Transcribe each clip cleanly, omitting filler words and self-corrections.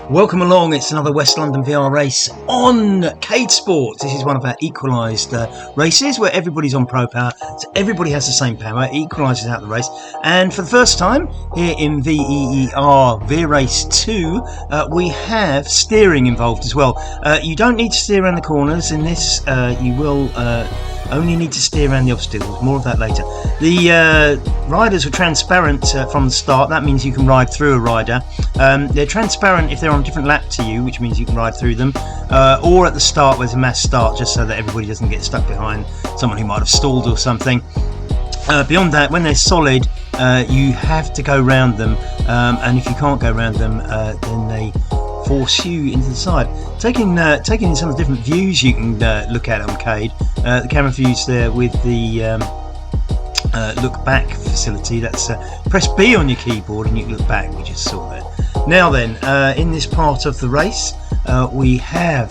Welcome along, it's another West London VR race on Cade Sports. This is one of our equalised races where everybody's on pro power, so everybody has the same power, it equalises out the race. And for the first time here in VEER2, we have steering involved as well. You don't need to steer around the corners in this, you will only need to steer around the obstacles, more of that later. The riders were transparent from the start, that means you can ride through a rider. They're transparent if they're on a different lap to you, which means you can ride through them, or at the start where there's a mass start, just so that everybody doesn't get stuck behind someone who might have stalled or something. Beyond that, when they're solid, you have to go round them, and if you can't go round them, then they force you into the side. Taking in some of the different views you can look at on Cade. The camera views there with the look back facility. That's press B on your keyboard and you can look back. We just saw that. Now then, in this part of the race, we have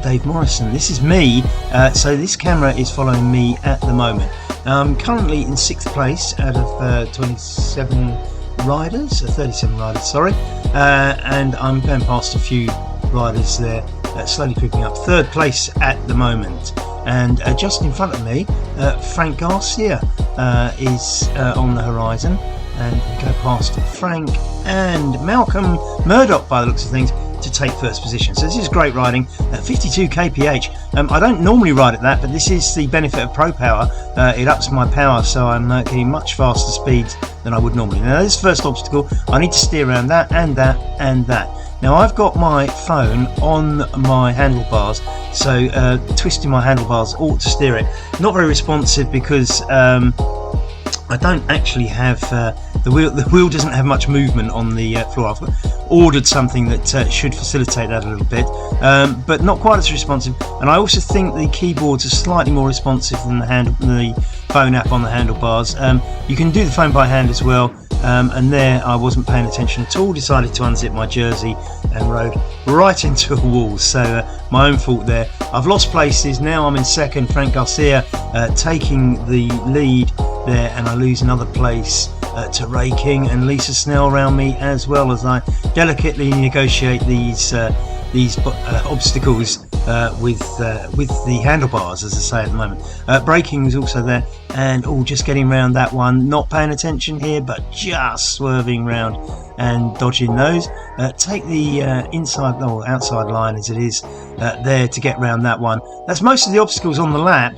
Dave Morrison. This is me, so this camera is following me at the moment. I'm currently in 6th place out of 37 riders, 37 riders, sorry, and I'm going past a few riders there, slowly creeping up. 3rd place at the moment, and just in front of me, Frank Garcia is on the horizon, and we go past Frank and Malcolm Murdoch by the looks of things to take 1st position. So this is great riding at 52 kph. I don't normally ride at that, but this is the benefit of Pro Power. It ups my power, so I'm getting much faster speeds than I would normally. Now this first obstacle, I need to steer around that and that and that. Now I've got my phone on my handlebars, so twisting my handlebars ought to steer it. Not very responsive because I don't actually have the wheel doesn't have much movement on the floor. I've ordered something that should facilitate that a little bit, but not quite as responsive. And I also think the keyboards are slightly more responsive than the phone app on the handlebars. You can do the phone by hand as well, and there I wasn't paying attention at all, decided to unzip my jersey and rode right into a wall, so my own fault there. I've lost places, now I'm in 2nd, Frank Garcia taking the lead there, and I lose another place to Ray King and Lisa Snell around me, as well as I delicately negotiate these obstacles with the handlebars, as I say at the moment. Braking was also there, and just getting around that one, not paying attention here, but just swerving round and dodging those. Take the inside or outside line as it is there to get round that one. That's most of the obstacles on the lap.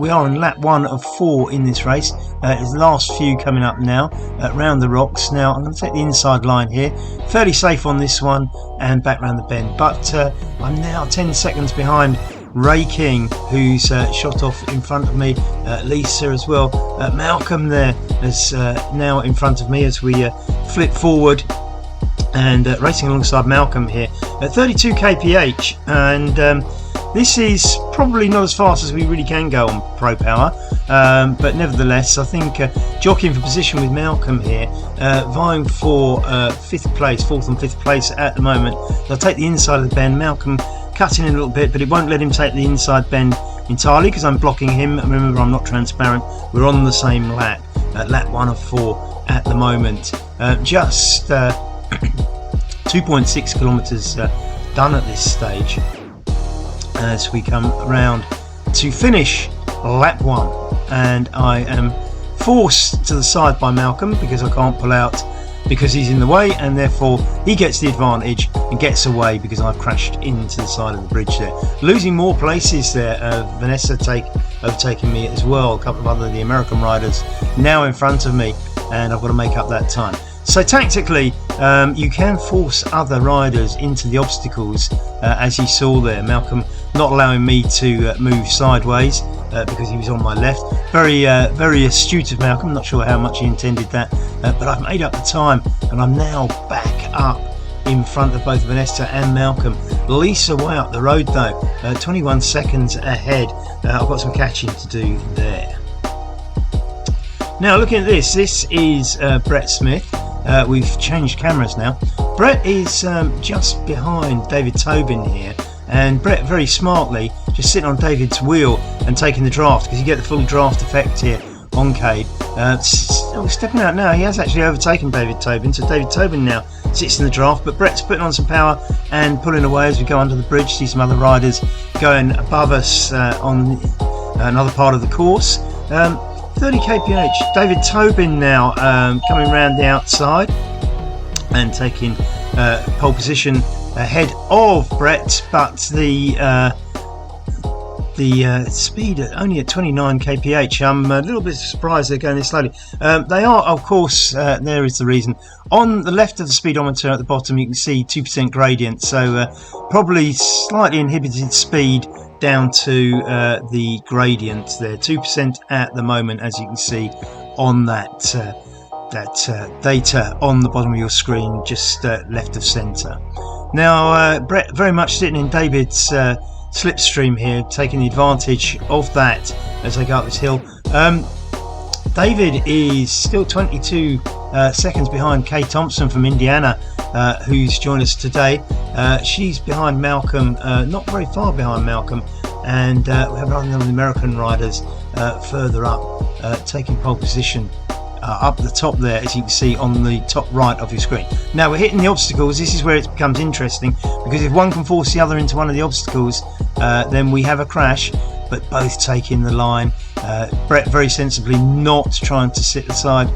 We are in lap 1 of 4 in this race. It's the last few coming up now, round the rocks. Now I'm going to take the inside line here, fairly safe on this one, and back round the bend. But I'm now 10 seconds behind Ray King, who's shot off in front of me. Lisa as well. Malcolm there is now in front of me as we flip forward, and racing alongside Malcolm here at 32 kph, and this is probably not as fast as we really can go on Pro Power, but nevertheless I think jockeying for position with Malcolm here, vying for 4th and 5th place at the moment. I'll take the inside of the bend. Malcolm cutting in a little bit, but it won't let him take the inside bend entirely because I'm blocking him. Remember, I'm not transparent. We're on the same lap, lap 1 of 4 at the moment. Just 2.6 kilometres done at this stage, as we come around to finish lap 1, and I am forced to the side by Malcolm because I can't pull out because he's in the way, and therefore he gets the advantage and gets away because I've crashed into the side of the bridge there. Losing more places there. Vanessa overtaking me as well. A couple of the American riders now in front of me, and I've got to make up that time. So tactically, you can force other riders into the obstacles, as you saw there. Malcolm not allowing me to move sideways because he was on my left. Very astute of Malcolm. Not sure how much he intended that, but I've made up the time, and I'm now back up in front of both Vanessa and Malcolm. Lisa way up the road though, 21 seconds ahead. I've got some catching to do there. Now looking at this is Brett Smith. We've changed cameras now. Brett is just behind David Tobin here, and Brett very smartly just sitting on David's wheel and taking the draft, because you get the full draft effect here on Cade. Stepping out now, he has actually overtaken David Tobin, so David Tobin now sits in the draft, but Brett's putting on some power and pulling away as we go under the bridge. See some other riders going above us on another part of the course. 30 kph. David Tobin now coming round the outside and taking pole position ahead of Brett, but the speed only at 29 kph. I'm a little bit surprised they're going this slowly. They are, of course, there is the reason. On the left of the speedometer at the bottom you can see 2% gradient, so probably slightly inhibited speed down to the gradient there. 2% at the moment, as you can see on that data on the bottom of your screen, just left of centre. Now Brett very much sitting in David's slipstream here, taking advantage of that as they go up this hill. David is still 22 seconds behind Cade Thompson from Indiana, who's joined us today. She's behind Malcolm, not very far behind Malcolm, and we have other American riders further up, taking pole position up the top there, as you can see on the top right of your screen. Now we're hitting the obstacles. This is where it becomes interesting, because if one can force the other into one of the obstacles, then we have a crash, but both taking the line. Brett very sensibly not trying to sit aside,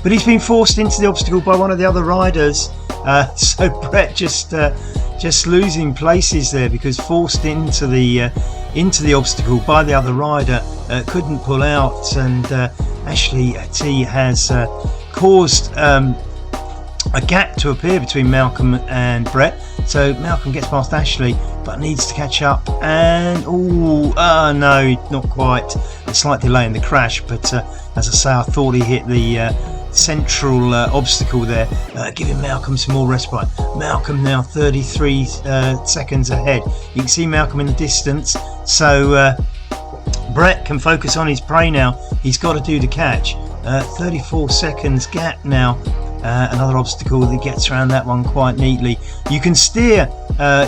but he's been forced into the obstacle by one of the other riders, so Brett just losing places there, because forced into the obstacle by the other rider, couldn't pull out, and Ashley T has caused a gap to appear between Malcolm and Brett. So Malcolm gets past Ashley but needs to catch up, and no, not quite. A slight delay in the crash, but as I say, I thought he hit the central obstacle there, giving Malcolm some more respite. Malcolm now 33 seconds ahead. You can see Malcolm in the distance, so Brett can focus on his prey now. He's got to do the catch. 34 seconds gap now. Another obstacle that gets around that one quite neatly. You can steer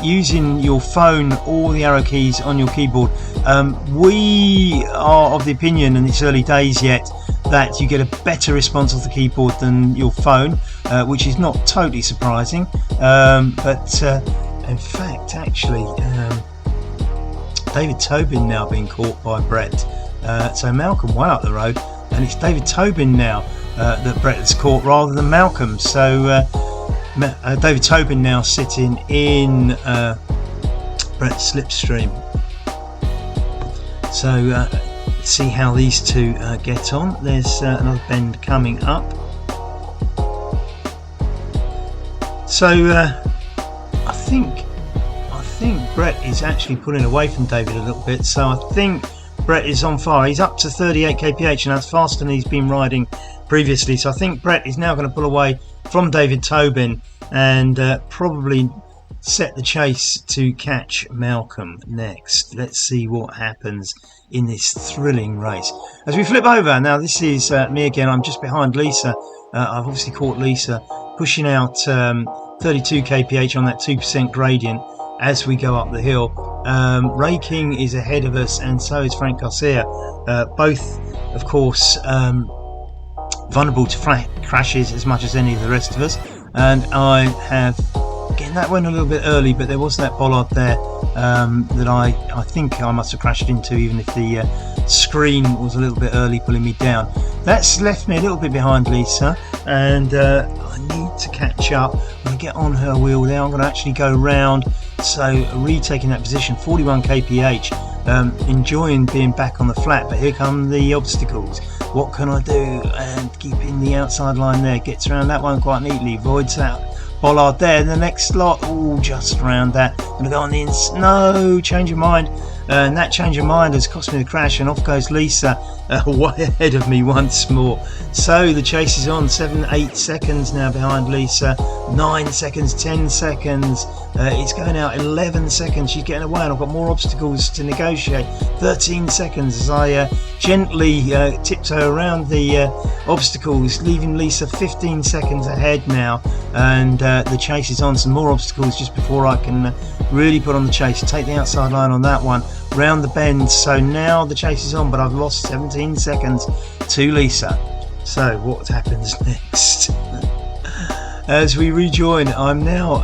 using your phone or the arrow keys on your keyboard. We are of the opinion, and it's early days yet, that you get a better response off the keyboard than your phone, which is not totally surprising, but in fact actually David Tobin now being caught by Brett, so Malcolm way up the road, and it's David Tobin now that Brett has caught rather than Malcolm. So David Tobin now sitting in Brett's slipstream. So let's see how these two get on. There's another bend coming up. So I think Brett is actually pulling away from David a little bit. So I think Brett is on fire. He's up to 38 kph, and that's faster than he's been riding previously. So I think Brett is now going to pull away from David Tobin and probably set the chase to catch Malcolm next. Let's see what happens in this thrilling race. As we flip over, now this is me again. I'm just behind Lisa. I've obviously caught Lisa pushing out 32 kph on that 2% gradient as we go up the hill. Ray King is ahead of us, and so is Frank Garcia. Both, of course, vulnerable to crashes as much as any of the rest of us. And I have, again, that went a little bit early, but there was that bollard there that I think I must have crashed into, even if the screen was a little bit early pulling me down. That's left me a little bit behind Lisa, and I need to catch up. I'm going to get on her wheel there. I'm going to actually go round, so retaking that position, 41 kph, enjoying being back on the flat, but here come the obstacles. What can I do? And keeping the outside line there, gets around that one quite neatly, avoids that bollard there. The next slot, just around that. Gonna go on the no, change of mind, and that change of mind has cost me the crash, and off goes Lisa, way ahead of me once more. So the chase is on. 7-8 seconds now behind Lisa, 9 seconds, 10 seconds, it's going out 11 seconds. She's getting away, and I've got more obstacles to negotiate. 13 seconds as I gently tiptoe around the obstacles, leaving Lisa 15 seconds ahead now, and the chase is on. Some more obstacles just before I can really put on the chase. Take the outside line on that one, round the bend. So now the chase is on, but I've lost 17 seconds to Lisa. So what happens next? as we rejoin. I'm now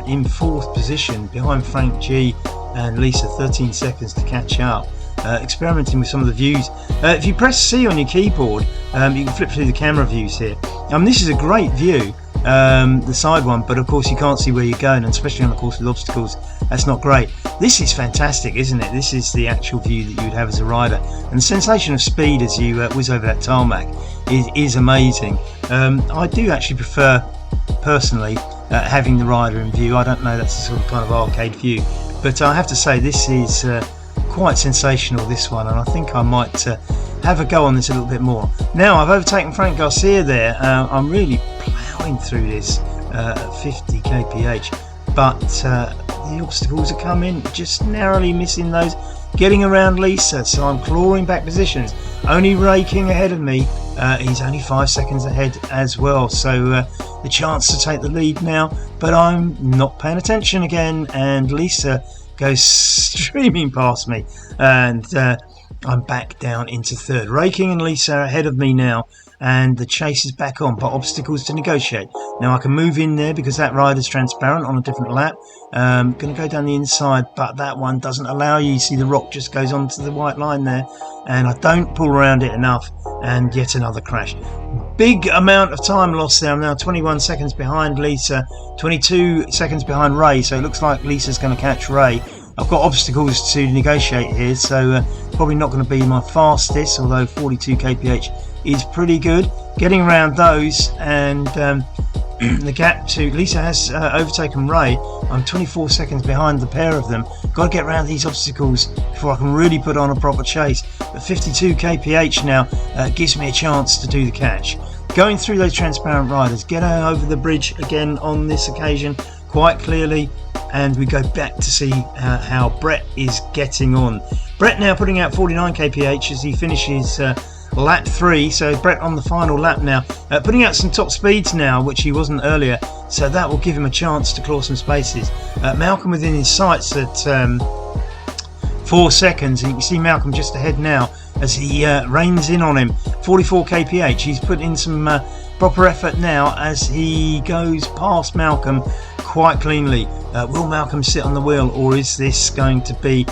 in 4th position behind Frank G and Lisa, 13 seconds to catch up. Experimenting with some of the views. If you press C on your keyboard, you can flip through the camera views here. This is a great view, the side one, but of course you can't see where you're going, and especially on a course with obstacles, that's not great. This is fantastic, isn't it? This is the actual view that you would have as a rider, and the sensation of speed as you whiz over that tarmac is amazing. I do actually prefer, personally, having the rider in view. I don't know, that's a sort of kind of arcade view, but I have to say this is quite sensational, this one, and I think I might have a go on this a little bit more. Now I've overtaken Frank Garcia there. I'm really ploughing through this at 50 kph, but the obstacles are coming, just narrowly missing those, getting around Lisa, so I'm clawing back positions. Only raking ahead of me. He's only 5 seconds ahead as well, so the chance to take the lead now, but I'm not paying attention again, and Lisa goes streaming past me, and I'm back down into 3rd. Raking and Lisa ahead of me now, and the chase is back on, but obstacles to negotiate. Now I can move in there because that rider's transparent on a different lap. Going to go down the inside, but that one doesn't allow you. You see the rock just goes onto the white line there, and I don't pull around it enough, and yet another crash. Big amount of time lost there. I'm now 21 seconds behind Lisa, 22 seconds behind Ray, so it looks like Lisa's going to catch Ray. I've got obstacles to negotiate here, so probably not going to be my fastest, although 42 kph is pretty good. Getting around those, and the gap to Lisa has overtaken Ray. I'm 24 seconds behind the pair of them. Got to get around these obstacles before I can really put on a proper chase. But 52 kph now gives me a chance to do the catch. Going through those transparent riders, get over the bridge again on this occasion quite clearly, and we go back to see how Brett is getting on. Brett now putting out 49 kph as he finishes lap 3, so Brett on the final lap now, putting out some top speeds now, which he wasn't earlier, so that will give him a chance to claw some spaces. Malcolm within his sights at 4 seconds, and you can see Malcolm just ahead now as he reins in on him. 44 kph, he's put in some proper effort now as he goes past Malcolm quite cleanly. Will Malcolm sit on the wheel, or is this going to be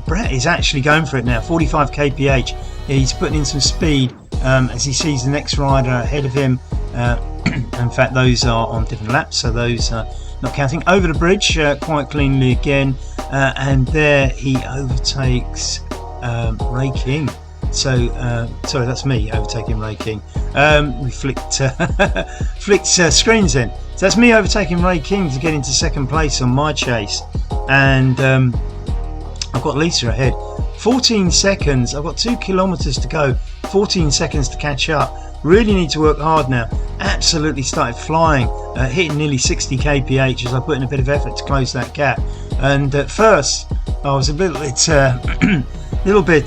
Brett is actually going for it now? 45 kph, he's putting in some speed as he sees the next rider ahead of him. In fact, those are on different laps, so those are not counting. Over the bridge quite cleanly again, and there he overtakes Ray King. So sorry, that's me overtaking Ray King. We flicked screens in. So that's me overtaking Ray King to get into 2nd place on my chase, and I've got Lisa ahead. 14 seconds. I've got 2 kilometers to go. 14 seconds to catch up. Really need to work hard now. Absolutely started flying, hitting nearly 60 kph as I put in a bit of effort to close that gap. And at first, I was a little bit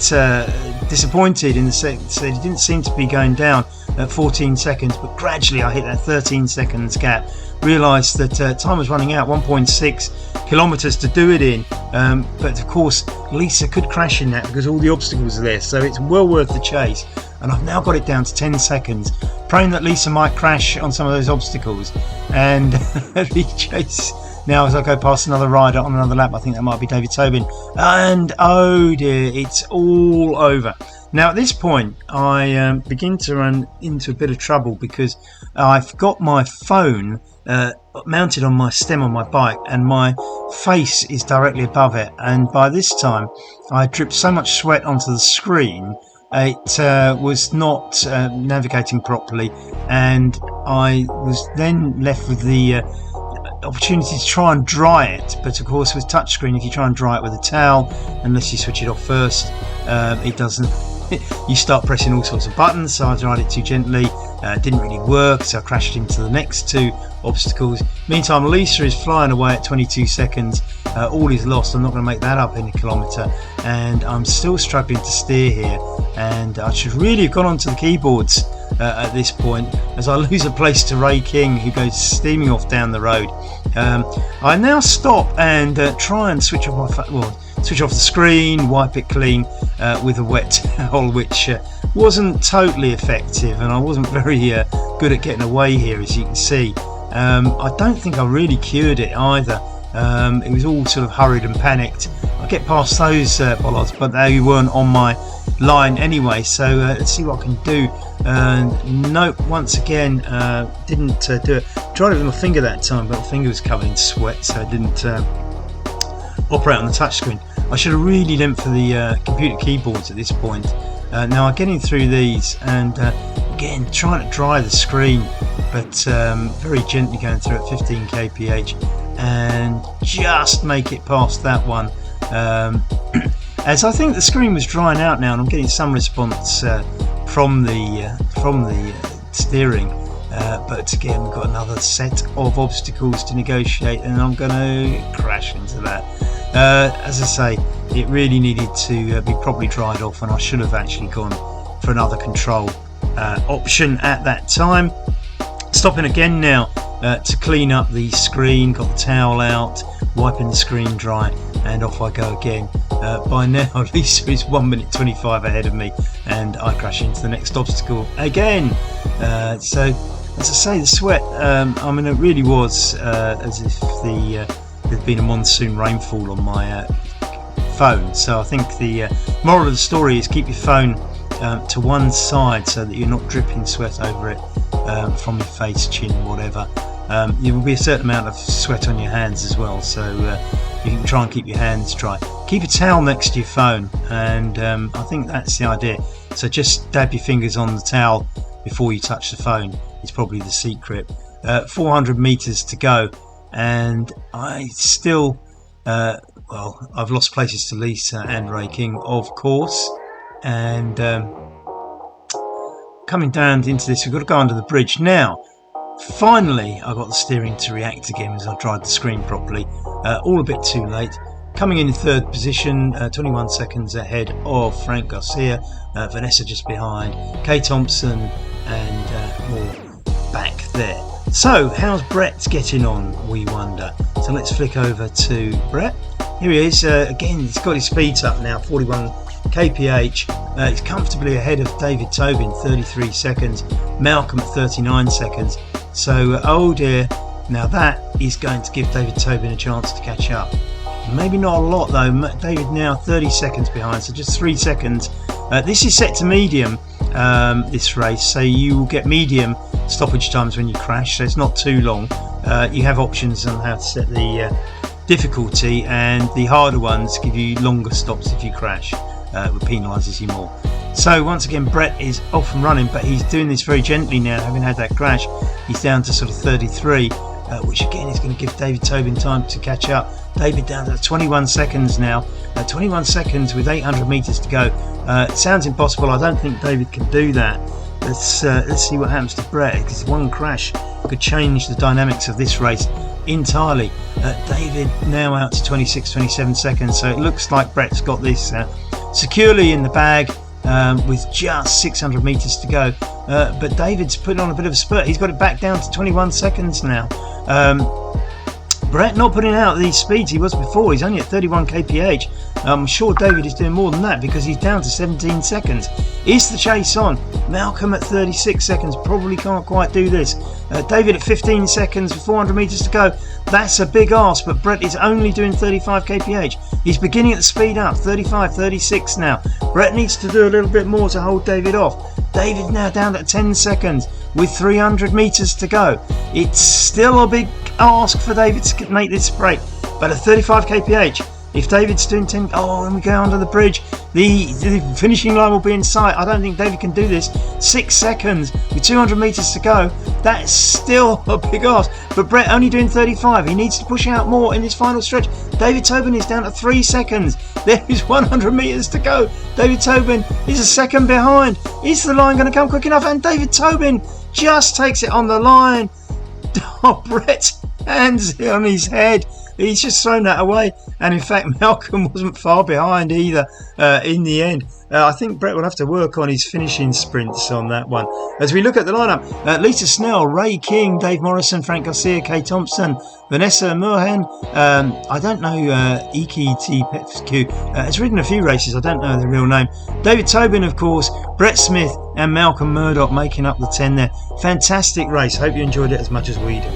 disappointed in the sense that it didn't seem to be going down at 14 seconds, but gradually I hit that 13 seconds gap. Realised that time was running out, 1.6 kilometres to do it in, but of course Lisa could crash in that because all the obstacles are there, so it's well worth the chase. And I've now got it down to 10 seconds, praying that Lisa might crash on some of those obstacles, and the chase now as I go past another rider on another lap. I think that might be David Tobin, and oh dear, it's all over. Now at this point I begin to run into a bit of trouble because I've got my phone mounted on my stem on my bike, and my face is directly above it, and by this time I dripped so much sweat onto the screen it was not navigating properly, and I was then left with the opportunity to try and dry it. But of course with touchscreen, if you try and dry it with a towel, unless you switch it off first, it doesn't. You start pressing all sorts of buttons, so I dried it too gently. It didn't really work, so I crashed into the next 2 obstacles. Meantime, Lisa is flying away at 22 seconds. All is lost. I'm not going to make that up in a kilometre, and I'm still struggling to steer here, and I should really have gone onto the keyboards at this point, as I lose a place to Ray King, who goes steaming off down the road. I now stop and try and switch off the screen, wipe it clean with a wet towel, which wasn't totally effective, and I wasn't very good at getting away here, as you can see. I don't think I really cured it either. It was all sort of hurried and panicked. I get past those bollards, but they weren't on my line anyway, so let's see what I can do. Nope, once again didn't do it. Tried it with my finger that time, but my finger was covered in sweat, so it didn't operate on the touchscreen. I should have really limped for the computer keyboards at this point. Now I'm getting through these and again trying to dry the screen, but very gently going through at 15 kph and just make it past that one. As I think the screen was drying out now, and I'm getting some response from the steering. But again, we've got another set of obstacles to negotiate, and I'm going to crash into that. As I say, it really needed to be properly dried off, and I should have actually gone for another control option at that time. Stopping again now to clean up the screen, got the towel out, wiping the screen dry, and off I go again. By now Lisa is 1 minute 25 ahead of me, and I crash into the next obstacle again. So as I say, the sweat, I mean, it really was as if there'd been a monsoon rainfall on my phone. So I think the moral of the story is keep your phone to one side so that you're not dripping sweat over it from your face, chin, whatever. There will be a certain amount of sweat on your hands as well, so you can try and keep your hands dry. Keep a towel next to your phone, and I think that's the idea. So just dab your fingers on the towel before you touch the phone is probably the secret. 400 meters to go, and I still well, I've lost places to Lisa and Ray King, of course, and coming down into this, we've got to go under the bridge now. Finally I got the steering to react again as I dried the screen properly. All a bit too late. Coming in third position, 21 seconds ahead of Frank Garcia, Vanessa just behind, Kay Thompson and more back there. So how's Brett getting on, we wonder? So let's flick over to Brett. Here he is, again he's got his speeds up now, 41 kph. He's comfortably ahead of David Tobin, 33 seconds, Malcolm at 39 seconds. So oh dear, now that is going to give David Tobin a chance to catch up. Maybe not a lot though. David now 30 seconds behind, so just 3 seconds. This is set to medium, this race, so you will get medium stoppage times when you crash, so it's not too long. You have options on how to set the difficulty, and the harder ones give you longer stops if you crash. It penalises you more. So once again Brett is off and running, but he's doing this very gently now, having had that crash. He's down to sort of 33, which again is going to give David Tobin time to catch up. David down to 21 seconds now, 21 seconds with 800 meters to go. It sounds impossible. I don't think David can do that. Let's see what happens to Brett, because one crash could change the dynamics of this race entirely. David now out to 26-27 seconds, so it looks like Brett's got this securely in the bag, with just 600 meters to go. But David's putting on a bit of a spurt. He's got it back down to 21 seconds now. Brett not putting out these speeds he was before. He's only at 31 kph. I'm sure David is doing more than that, because he's down to 17 seconds. Is the chase on? Malcolm at 36 seconds probably can't quite do this. David at 15 seconds with 400 meters to go. That's a big ask, but Brett is only doing 35 kph. He's beginning to speed up, 35, 36 now. Brett needs to do a little bit more to hold David off. David now down at 10 seconds with 300 meters to go. It's still a big ask for David to make this break, but at 35 kph, if David's doing 10, oh, and we go under the bridge, the finishing line will be in sight. I don't think David can do this. 6 seconds with 200 meters to go. That's still a big ask, but Brett only doing 35. He needs to push out more in this final stretch. David Tobin is down to 3 seconds. There is 100 meters to go. David Tobin is a second behind. Is the line going to come quick enough? And David Tobin just takes it on the line. Oh, Brett hands on his head. He's just thrown that away, and in fact Malcolm wasn't far behind either in the end. I think Brett will have to work on his finishing sprints on that one. As we look at the lineup, Lisa Snell, Ray King, Dave Morrison, Frank Garcia, Kay Thompson, Vanessa Murhen, I don't know, EKT Petrescu, has ridden a few races, I don't know the real name. David Tobin, of course, Brett Smith and Malcolm Murdoch making up the 10 there. Fantastic race, hope you enjoyed it as much as we do.